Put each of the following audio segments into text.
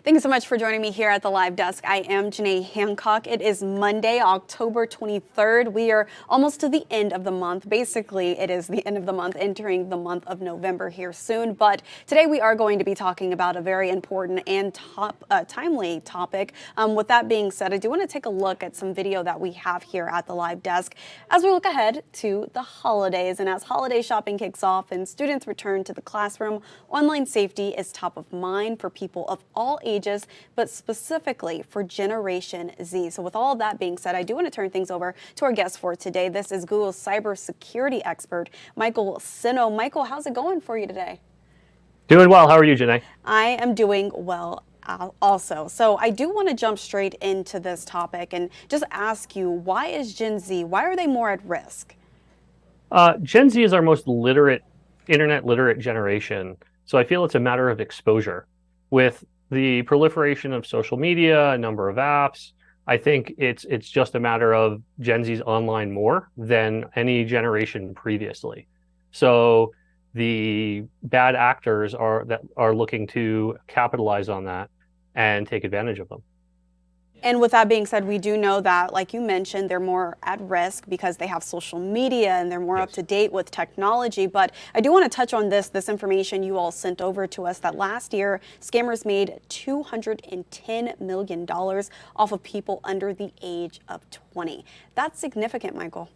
Thank you so much for joining me here at the live desk. I am Janae Hancock. It is Monday, October 23rd. We are almost to the end of the month. Basically, it is the end of the month, entering the month of November here soon. But today we are going to be talking about a very important and timely topic. With that being said, I do want to take a look at some video that we have here at the live desk as we look ahead to the holidays. And as holiday shopping kicks off and students return to the classroom, online safety is top of mind for people of all ages, but specifically for Generation Z. So with all of that being said, I do want to turn things over to our guest for today. This is Google Cybersecurity Expert, Michael Sino. Michael, how's it going for you today? Doing well. How are you, Janae? I am doing well also. So I do want to jump straight into this topic and just ask you, why is Gen Z, why are they more at risk? Gen Z is our most internet literate generation. So I feel it's a matter of exposure. With the proliferation of social media, a number of apps, I think it's just a matter of Gen Z's online more than any generation previously. So the bad actors are looking to capitalize on that and take advantage of them. And with that being said, we do know that, like you mentioned, they're more at risk because they have social media and they're more up to date with technology. But I do want to touch on this information you all sent over to us, that last year scammers made $210 million off of people under the age of 20. That's significant, Michael.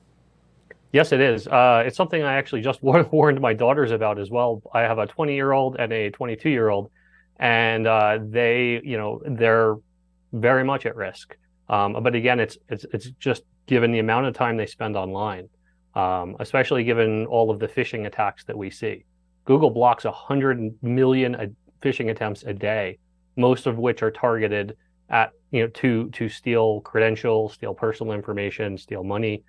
Yes, it is. It's something I actually just warned my daughters about as well. I have a 20-year-old and a 22-year-old, and they're very much at risk. But again, it's just given the amount of time they spend online, especially given all of the phishing attacks that we see. Google blocks 100 million phishing attempts a day, most of which are targeted at to steal credentials, steal personal information, steal money.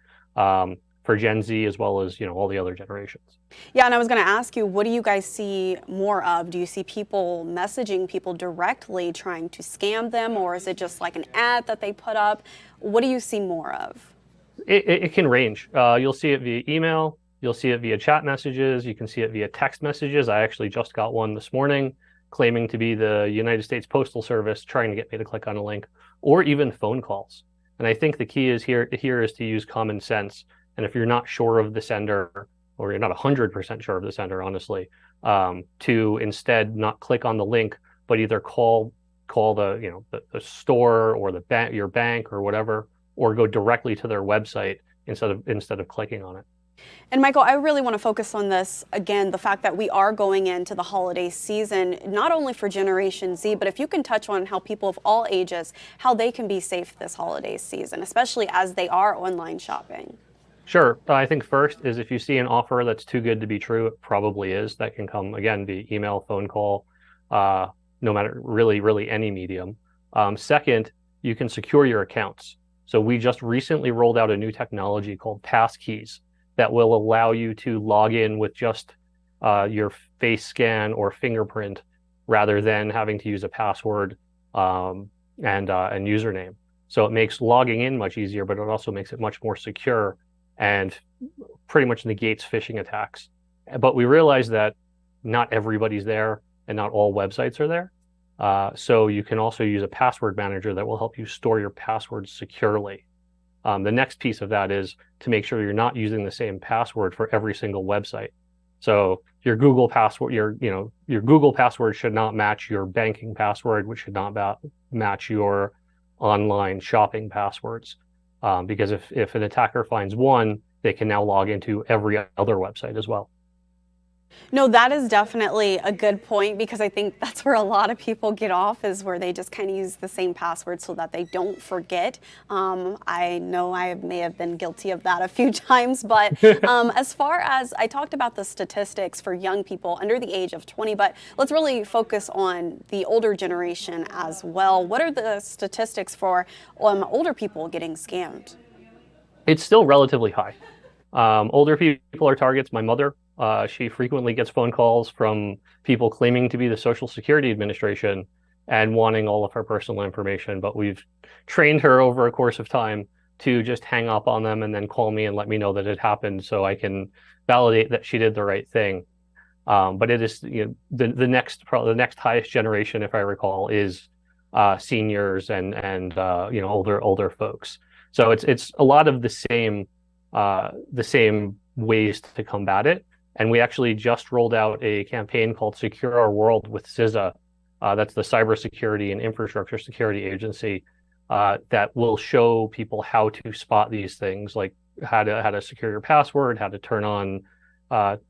For Gen Z as well as all the other generations. Yeah, and I was going to ask you, what do you guys see more of? Do you see people messaging people directly trying to scam them, or is it just like an ad that they put up? What do you see more of? It can range. You'll see it via email. You'll see it via chat messages. You can see it via text messages. I actually just got one this morning claiming to be the United States Postal Service trying to get me to click on a link, or even phone calls. And I think the key is here is to use common sense. And if you're not sure of the sender, or you're not 100% sure of the sender, honestly, to instead not click on the link, but either call the store or your bank or whatever, or go directly to their website instead of clicking on it. And Michael, I really want to focus on this again, the fact that we are going into the holiday season, not only for Generation Z, but if you can touch on how people of all ages, how they can be safe this holiday season, especially as they are online shopping. Sure. I think first is if you see an offer that's too good to be true, it probably is. That can come, again, via email, phone call, no matter really any medium. Second, you can secure your accounts. So we just recently rolled out a new technology called passkeys that will allow you to log in with just your face scan or fingerprint rather than having to use a password and username. So it makes logging in much easier, but it also makes it much more secure and pretty much negates phishing attacks. But we realize that not everybody's there and not all websites are there. So you can also use a password manager that will help you store your passwords securely. The next piece of that is to make sure you're not using the same password for every single website. So your Google password, your Google password should not match your banking password, which should not match your online shopping passwords. Because if an attacker finds one, they can now log into every other website as well. No, that is definitely a good point, because I think that's where a lot of people get off, is where they just kind of use the same password so that they don't forget. I know I may have been guilty of that a few times, but as far as I talked about the statistics for young people under the age of 20, but let's really focus on the older generation as well. What are the statistics for older people getting scammed? It's still relatively high. Older people are targets. My mother, she frequently gets phone calls from people claiming to be the Social Security Administration and wanting all of her personal information. But we've trained her over a course of time to just hang up on them and then call me and let me know that it happened so I can validate that she did the right thing. But it is, the next highest generation, if I recall, is seniors and older folks. So it's a lot of the same ways to combat it. And we actually just rolled out a campaign called Secure Our World with CISA. That's the Cybersecurity and Infrastructure Security Agency, that will show people how to spot these things, like how to secure your password, how to turn on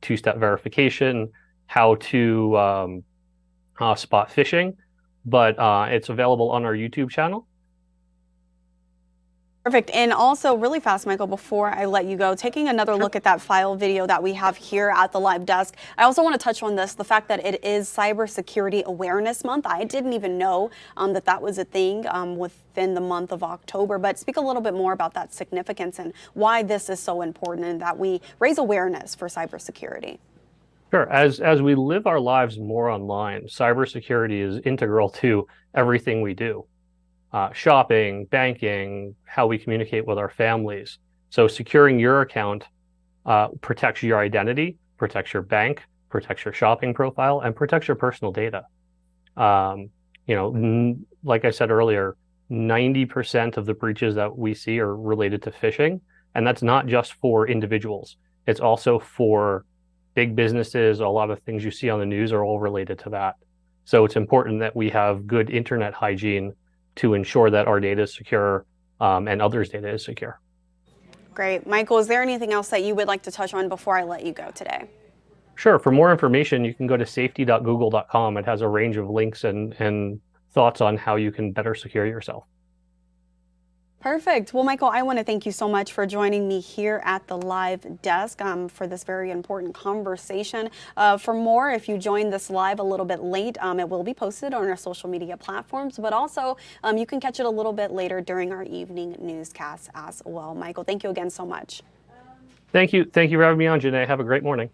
two-step verification, how to spot phishing. But it's available on our YouTube channel. Perfect. And also really fast, Michael, before I let you go, taking another look at that file video that we have here at the live desk, I also want to touch on this, the fact that it is Cybersecurity Awareness Month. I didn't even know that was a thing within the month of October, but speak a little bit more about that significance and why this is so important and that we raise awareness for cybersecurity. Sure. As we live our lives more online, cybersecurity is integral to everything we do. Shopping, banking, how we communicate with our families. So securing your account protects your identity, protects your bank, protects your shopping profile, and protects your personal data. Like I said earlier, 90% of the breaches that we see are related to phishing, and that's not just for individuals. It's also for big businesses. A lot of things you see on the news are all related to that. So it's important that we have good internet hygiene to ensure that our data is secure and others' data is secure. Great. Michael, is there anything else that you would like to touch on before I let you go today? Sure. For more information, you can go to safety.google.com. It has a range of links and thoughts on how you can better secure yourself. Perfect. Well, Michael, I want to thank you so much for joining me here at the live desk for this very important conversation. For more, if you joined this live a little bit late, it will be posted on our social media platforms, but also you can catch it a little bit later during our evening newscast as well. Michael, thank you again so much. Thank you. Thank you for having me on, Janae. Have a great morning.